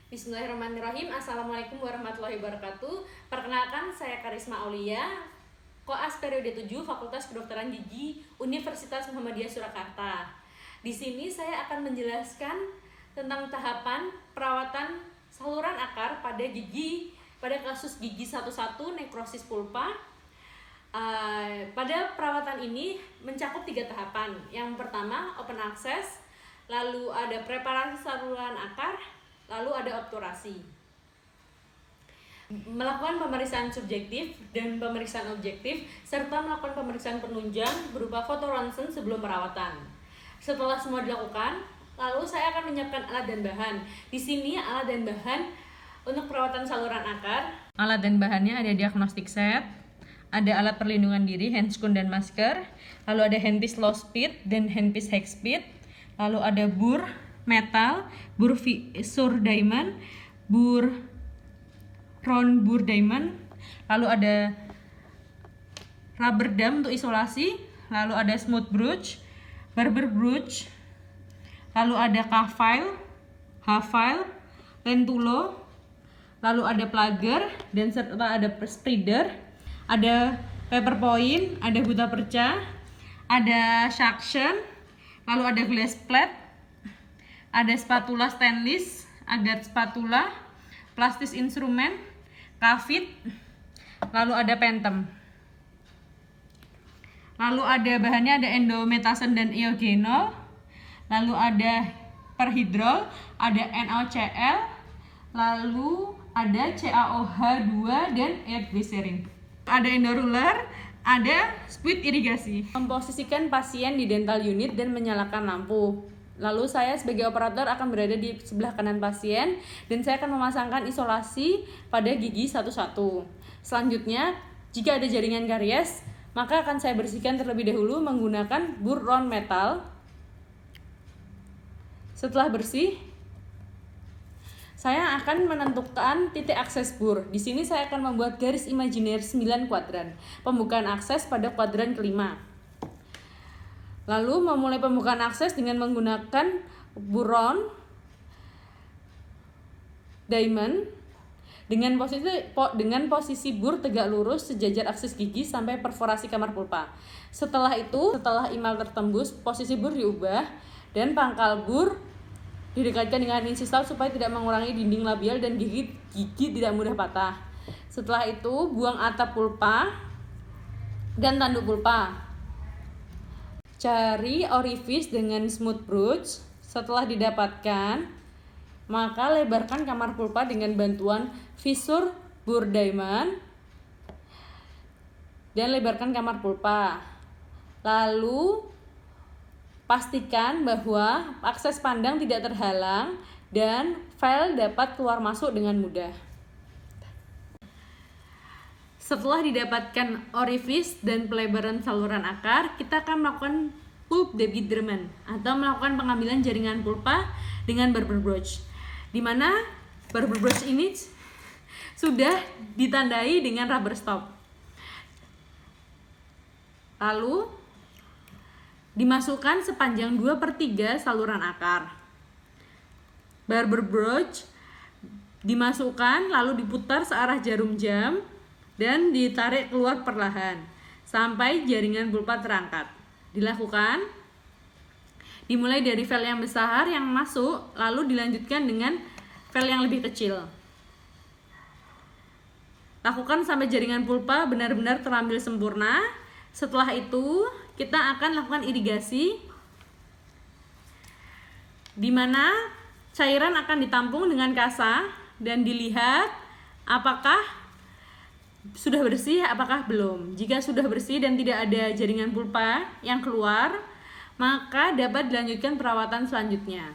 Bismillahirrahmanirrahim. Assalamualaikum warahmatullahi wabarakatuh. Perkenalkan, saya Karisma Aulia, koas periode 7 Fakultas Kedokteran Gigi Universitas Muhammadiyah Surakarta. Di sini saya akan menjelaskan tentang tahapan perawatan saluran akar pada kasus gigi 11 nekrosis pulpa. Pada perawatan ini mencakup 3 tahapan. Yang pertama open access, lalu ada preparasi saluran akar, lalu ada obturasi. Melakukan pemeriksaan subjektif dan pemeriksaan objektif, serta melakukan pemeriksaan penunjang berupa foto ronsen sebelum perawatan. Setelah semua dilakukan, lalu saya akan menyiapkan alat dan bahan. Di sini alat dan bahan untuk perawatan saluran akar. Alat dan bahannya ada diagnostic set, ada alat perlindungan diri, handscoon dan masker, lalu ada handpiece low speed dan handpiece high speed, lalu ada bur metal, bur visur diamond, bur round bur diamond, lalu ada rubber dam untuk isolasi, lalu ada smooth brush, barber brush, lalu ada K-file, H-file, lentulo, lalu ada plugger, dan serta ada spreader, ada paper point, ada buta perca, ada suction, lalu ada glass plate, ada spatula stainless, agar spatula, plastis instrumen, kavit, lalu ada pentem. Lalu ada bahannya ada endometasen dan iogenol, lalu ada perhidrol, ada NaCl, lalu ada CaOH2 dan air glycerin. Ada endoruler, ada squid irigasi. Memposisikan pasien di dental unit dan menyalakan lampu. Lalu saya sebagai operator akan berada di sebelah kanan pasien dan saya akan memasangkan isolasi pada gigi 11. Selanjutnya, jika ada jaringan karies, maka akan saya bersihkan terlebih dahulu menggunakan bur round metal. Setelah bersih, saya akan menentukan titik akses bur. Di sini saya akan membuat garis imajiner 9 kuadran. Pembukaan akses pada kuadran kelima. Lalu memulai pembukaan akses dengan menggunakan bur round diamond dengan posisi bur tegak lurus sejajar aksis gigi sampai perforasi kamar pulpa. Setelah imal tertembus, posisi bur diubah dan pangkal bur didekatkan dengan insistal supaya tidak mengurangi dinding labial dan gigi tidak mudah patah. Setelah itu, buang atap pulpa dan tanduk pulpa. Cari orifice dengan smooth brush. Setelah didapatkan, maka lebarkan kamar pulpa dengan bantuan visur bur diamond dan lebarkan kamar pulpa. Lalu pastikan bahwa akses pandang tidak terhalang dan file dapat keluar masuk dengan mudah. Setelah didapatkan orifice dan pelebaran saluran akar, kita akan melakukan pulp debridement atau melakukan pengambilan jaringan pulpa dengan barber brush. Di mana barber brush ini sudah ditandai dengan rubber stop. Lalu dimasukkan sepanjang 2/3 saluran akar. Barber brush dimasukkan lalu diputar searah jarum jam dan ditarik keluar perlahan sampai jaringan pulpa terangkat. Dilakukan dimulai dari file yang besar yang masuk, lalu dilanjutkan dengan file yang lebih kecil. Lakukan sampai jaringan pulpa benar-benar terambil sempurna. Setelah itu, kita akan lakukan irigasi, di mana cairan akan ditampung dengan kasa dan dilihat apakah sudah bersih, apakah belum. Jika sudah bersih dan tidak ada jaringan pulpa yang keluar, maka dapat dilanjutkan perawatan selanjutnya.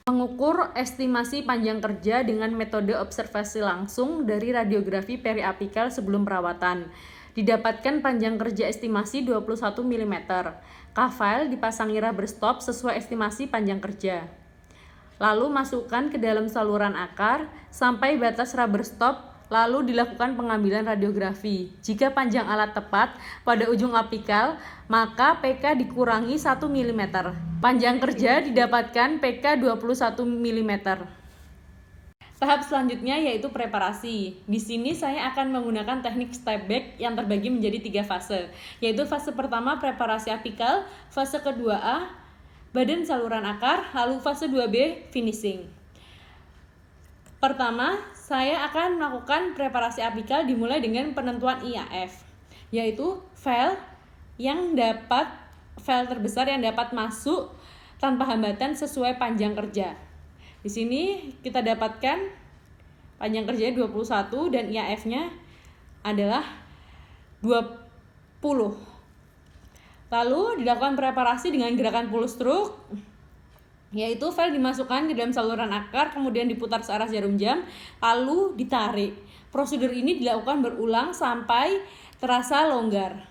Mengukur estimasi panjang kerja dengan metode observasi langsung dari radiografi periapikal sebelum perawatan. Didapatkan panjang kerja estimasi 21 mm. K-file dipasangi rubber stop sesuai estimasi panjang kerja. Lalu masukkan ke dalam saluran akar sampai batas rubber stop. Lalu dilakukan pengambilan radiografi. Jika panjang alat tepat pada ujung apikal, maka PK dikurangi 1 mm. Panjang kerja didapatkan PK 21 mm. Tahap selanjutnya yaitu preparasi. Di sini saya akan menggunakan teknik step back yang terbagi menjadi 3 fase, yaitu fase pertama preparasi apikal, fase kedua A badan saluran akar, lalu fase 2B finishing. Pertama, saya akan melakukan preparasi apikal dimulai dengan penentuan IAF, yaitu file terbesar yang dapat masuk tanpa hambatan sesuai panjang kerja. Di sini kita dapatkan panjang kerjanya 21 dan IAF-nya adalah 20. Lalu dilakukan preparasi dengan gerakan pull stroke, yaitu file dimasukkan ke dalam saluran akar, kemudian diputar searah jarum jam, lalu ditarik. Prosedur ini dilakukan berulang sampai terasa longgar.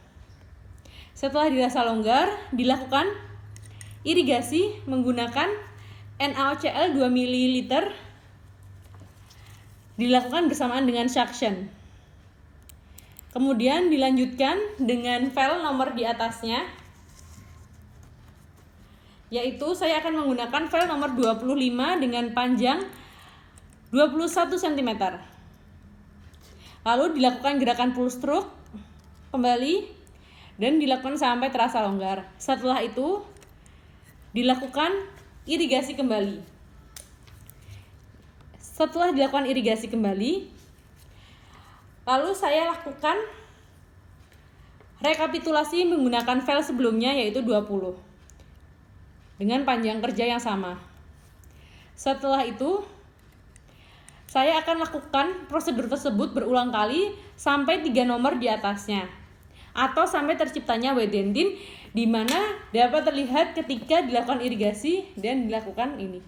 Setelah dirasa longgar, dilakukan irigasi menggunakan NaOCl 2 ml dilakukan bersamaan dengan suction. Kemudian dilanjutkan dengan file nomor di atasnya, yaitu saya akan menggunakan file nomor 25 dengan panjang 21 cm. Lalu dilakukan gerakan pull stroke kembali dan dilakukan sampai terasa longgar. Setelah itu dilakukan irigasi kembali. Setelah dilakukan irigasi kembali, lalu saya lakukan rekapitulasi menggunakan file sebelumnya yaitu 20 dengan panjang kerja yang sama. Setelah itu saya akan lakukan prosedur tersebut berulang kali sampai 3 nomor di atasnya, atau sampai terciptanya wedentin, di mana dapat terlihat ketika dilakukan irigasi dan dilakukan ini.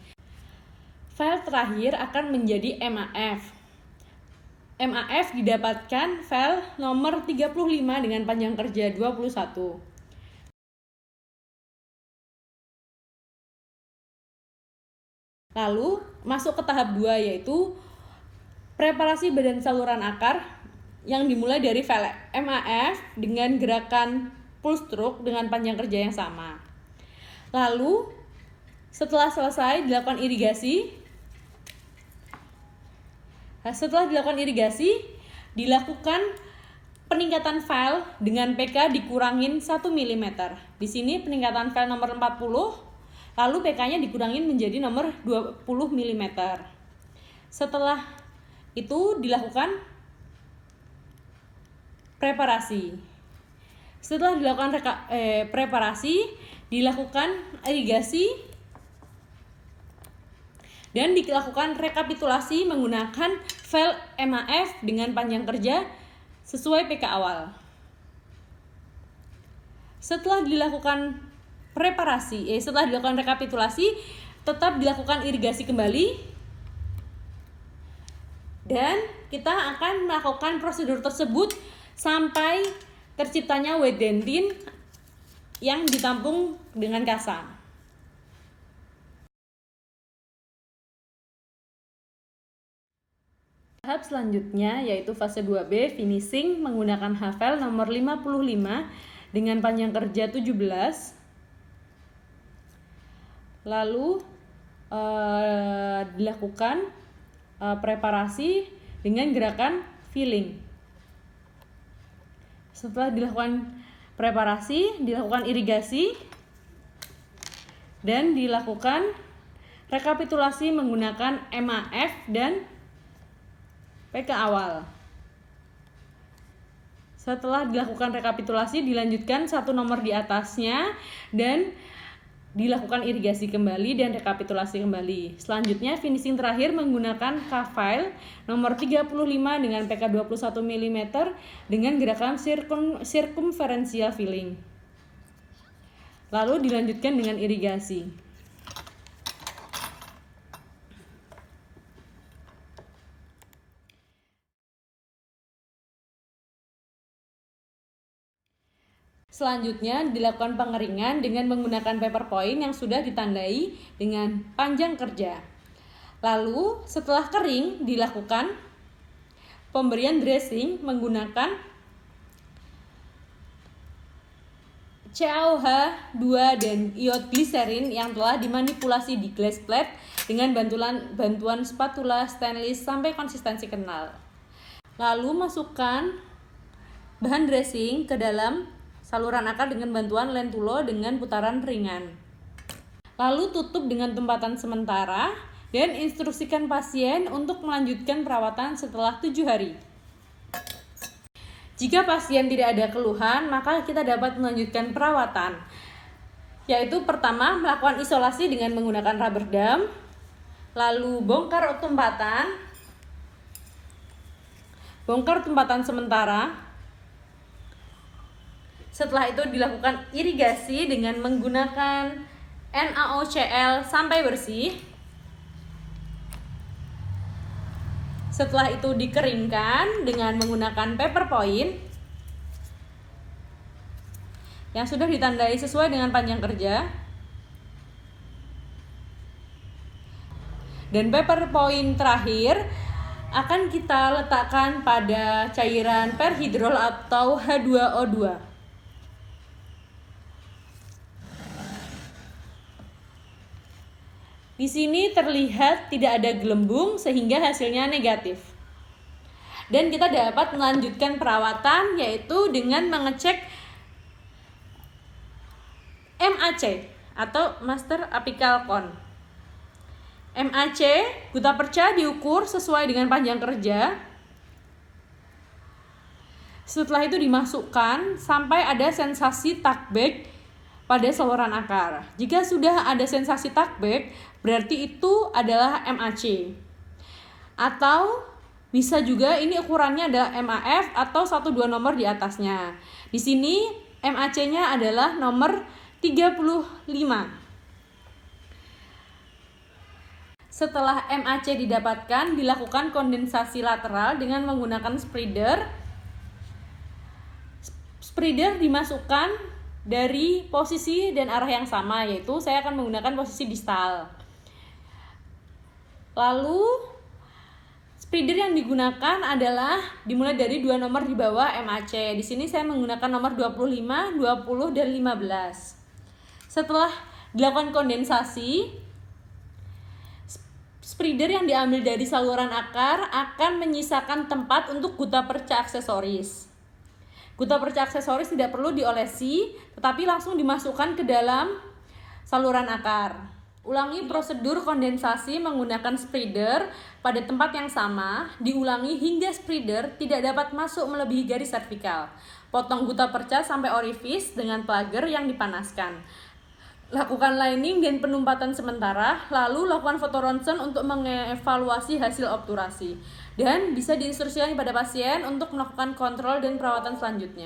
File terakhir akan menjadi MAF. MAF didapatkan file nomor 35 dengan panjang kerja 21. Lalu masuk ke tahap 2 yaitu preparasi badan saluran akar yang dimulai dari file MAF dengan gerakan pull stroke dengan panjang kerja yang sama. Lalu setelah selesai dilakukan irigasi. Setelah dilakukan irigasi, dilakukan peningkatan file dengan PK dikurangin 1 mm. Di sini peningkatan file nomor 40, lalu PK-nya dikurangin menjadi nomor 20 mm. Setelah itu dilakukan preparasi. Setelah dilakukan preparasi, dilakukan irigasi dan dilakukan rekapitulasi menggunakan file MAF dengan panjang kerja sesuai PK awal. Setelah dilakukan setelah dilakukan rekapitulasi, tetap dilakukan irigasi kembali dan kita akan melakukan prosedur tersebut sampai terciptanya wedentin yang ditampung dengan kasa. Tahap selanjutnya yaitu fase 2B finishing menggunakan file nomor 55 dengan panjang kerja 17. Lalu dilakukan preparasi dengan gerakan filling. Setelah dilakukan preparasi, dilakukan irigasi dan dilakukan rekapitulasi menggunakan MAF dan PK awal. Setelah dilakukan rekapitulasi, dilanjutkan 1 nomor di atasnya dan dilakukan irigasi kembali dan rekapitulasi kembali. Selanjutnya finishing terakhir menggunakan K-file nomor 35 dengan PK 21 mm dengan gerakan circumferential filling. Lalu dilanjutkan dengan irigasi. Selanjutnya dilakukan pengeringan dengan menggunakan paper point yang sudah ditandai dengan panjang kerja. Lalu setelah kering dilakukan pemberian dressing menggunakan CaOH2 dan iod gliserin yang telah dimanipulasi di glass plate dengan bantuan spatula stainless sampai konsistensi kental. Lalu masukkan bahan dressing ke dalam saluran akar dengan bantuan lentulo dengan putaran ringan. Lalu tutup dengan tempatan sementara dan instruksikan pasien untuk melanjutkan perawatan setelah 7 hari. Jika pasien tidak ada keluhan, maka kita dapat melanjutkan perawatan, yaitu pertama melakukan isolasi dengan menggunakan rubber dam, lalu bongkar tempatan sementara. Setelah itu dilakukan irigasi dengan menggunakan NaOCl sampai bersih. Setelah itu dikeringkan dengan menggunakan paper point yang sudah ditandai sesuai dengan panjang kerja. Dan paper point terakhir akan kita letakkan pada cairan perhidrol atau H2O2. Di sini terlihat tidak ada gelembung sehingga hasilnya negatif. Dan kita dapat melanjutkan perawatan yaitu dengan mengecek MAC atau Master Apical Cone. MAC, gutta perca diukur sesuai dengan panjang kerja. Setelah itu dimasukkan sampai ada sensasi tuckback pada saluran akar. Jika sudah ada sensasi tuckback, berarti itu adalah MAC. Atau bisa juga ini ukurannya ada MAF atau 1-2 nomor di atasnya. Di sini MAC-nya adalah nomor 35. Setelah MAC didapatkan, dilakukan kondensasi lateral dengan menggunakan spreader. Spreader dimasukkan dari posisi dan arah yang sama, yaitu saya akan menggunakan posisi distal. Lalu spreader yang digunakan adalah dimulai dari 2 nomor di bawah MAC. Di sini saya menggunakan nomor 25, 20, dan 15. Setelah dilakukan kondensasi, spreader yang diambil dari saluran akar akan menyisakan tempat untuk gutta perca aksesoris. Gutta perca aksesoris tidak perlu diolesi, tetapi langsung dimasukkan ke dalam saluran akar. Ulangi prosedur kondensasi menggunakan spreader pada tempat yang sama, diulangi hingga spreader tidak dapat masuk melebihi garis servikal. Potong gutta perca sampai orifis dengan plugger yang dipanaskan. Lakukan lining dan penumpatan sementara, lalu lakukan foto ronsen untuk mengevaluasi hasil obturasi. Dan bisa diinstruksikan kepada pasien untuk melakukan kontrol dan perawatan selanjutnya.